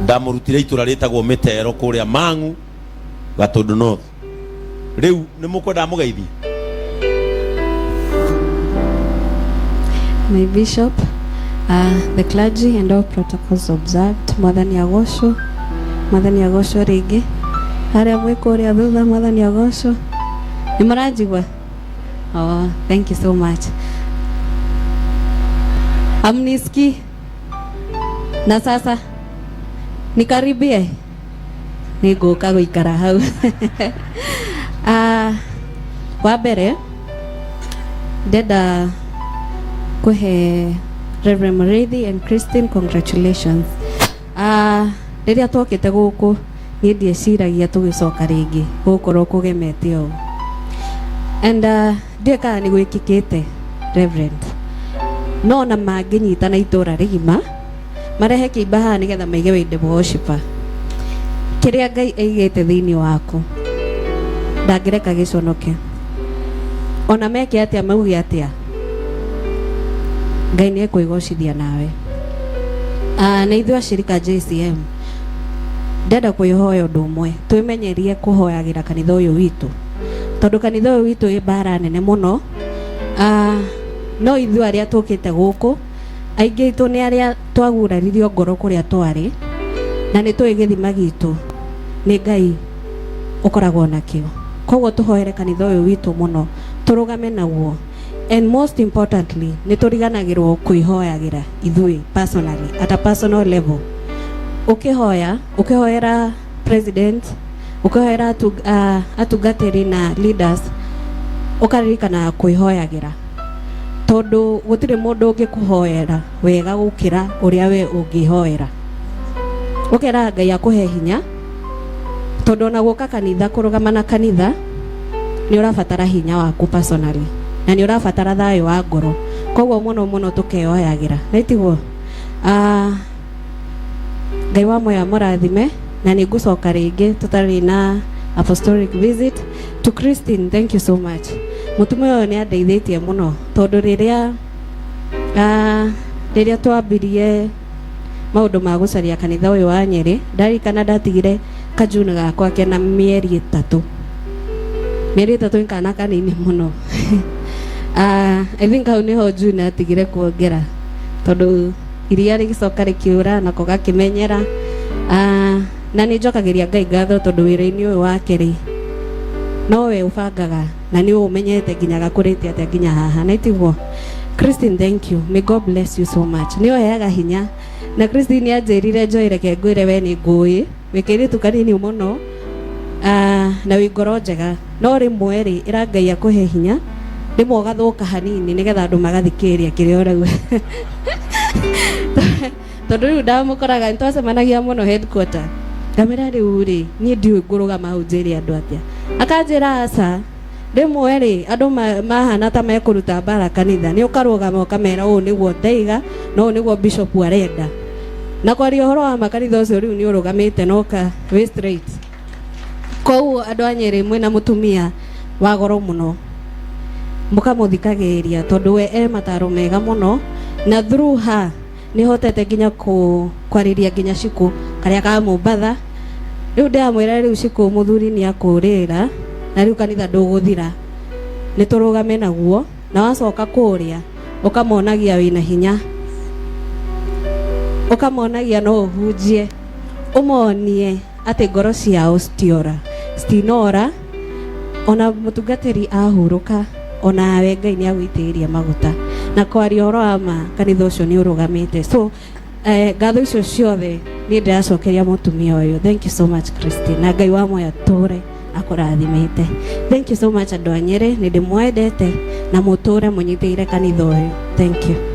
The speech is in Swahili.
ndamurutire itura ritagwo Mitero kuria Mangu Gatundu North. Riu nimukwenda mugeithie. My bishop, the clergy and all protocols observed. Mwathani agocwo, Mwathani agocwo ringi. Haria mwikuria thutha, Mwathani agocwo. Nimarajigwa? Oh, thank you so much. Amniski. Na sasa nikaribie niguka guikara hau. Wa mbere ndenda kuhe Reverend Muriithi and Christine congratulations. Riria twokite guku ni ndieciragia tugicoka ringi gukorwo kugemete o. And ndeka ni gwikikite Reverend. No na manginyitana itura rigima marehe kibaha nigetha maige winde worshiper. Kiria Ngai aigite thiini waku ndangireka giconoke. Ona meke atia maugi atia Ngai ni ekuigocithia nawe. Na ithuĩ ashirika JCM ndenda kwihoya undu umwe twimenyerie kuhoyagira kanitha uyu witu tondu kanitha uyu witu ĩ bara nene muno. No ithuĩ aria tukite guku aingi itu ni aria twaguraririo ngoro kuria twari na ni twi githima gitu ni Ngai ukoragwo nakio. Koguo tuhoere kanitha uyu witu muno turugame naguo. And most importantly, ni turiganagirwo kwihoyagira ithui personally at a personal level. Ukihoera president, ukihoera atugatiri na leaders, ukaririkana kwihoyagira. Tondu gutire mundu ungikuhoera wega gukira uria we ungihoera. Ukera Ngai akuhe hinya tondu na guka kanitha kurugama na kanitha ni urabatara hinya waku personally. Na ni urabatara thayo wa ngoro. Koguo muno tukeoyagira. Naitiguo Ngai wa moya murathime na ni ngucoka ringi tutari na apostolic visit to Christine. Thank you so much. Mutumia uyu ni andeithitie muno tondu riria twambirie maundu ma gucaria kanitha uyu wa Nyeri ndarikana ndatigire kajuna gakwa kena mieri 3. Mieri 3 nkana kanini muno. I think hau niho June atigire kuongera tondu iria rigicoka rikiura nako gakimenyera. Na ni njokagiria Ngai ngatho tondu wira-ini uyu wake ri no we ubangaga na ni umenyete nginya gakurite atia nginya haha. Na itiguo Christine, thank you. May God bless you so much. Ni oheaga hinya na Christine anjirire njoireke ngwire we ni ngui wikiritu kanini muno na wingoro njega no rimwe ri ira Ngai akuhe hinya ndimo gathuka hanini nigetha andu magathikiria kiria urauga. Tondu riu ndamukoraga ntwacemanagia muno headquarter kamera riu ri ni ndiu ngurugama hau njiri andu atia akanjira aca rimwe ri andu mahana ta mekuruta bara kanitha ni ukarugama ukamera uu niguo ndaiga no uu niguo bishop arenda na kwaria horo wa makanitha ucio riu ni urugamite noka we straight. Koguo andu a Nyeri mwina mutumia wa goro muno mukamuthikagiria tondu we mataro mega muno na through her ni hotete nginya kwariria nginya ciku karia ka Mombatha. Riu ndamwira riu ciku muthuri ni akurira na riu kanitha nduguthira ni turugame naguo na wacoka kuria ukamonagia wina hinya ukamonagia no uhunjie umonie ati ngoro ciao citinora ona mutungatiri ahuruka ona we Ngai ni agwitiria maguta na kwaria horo ama kanitha ucio ni urugamite. So ngatho icio ciothe ni ndiracokeria mutumia uyu. Thank you so much Christine na Ngai wa moya ture akurathimite. Thank you so much andu a Nyeri ni ndimwendete na muture munyitire kanitha uyu. Thank you.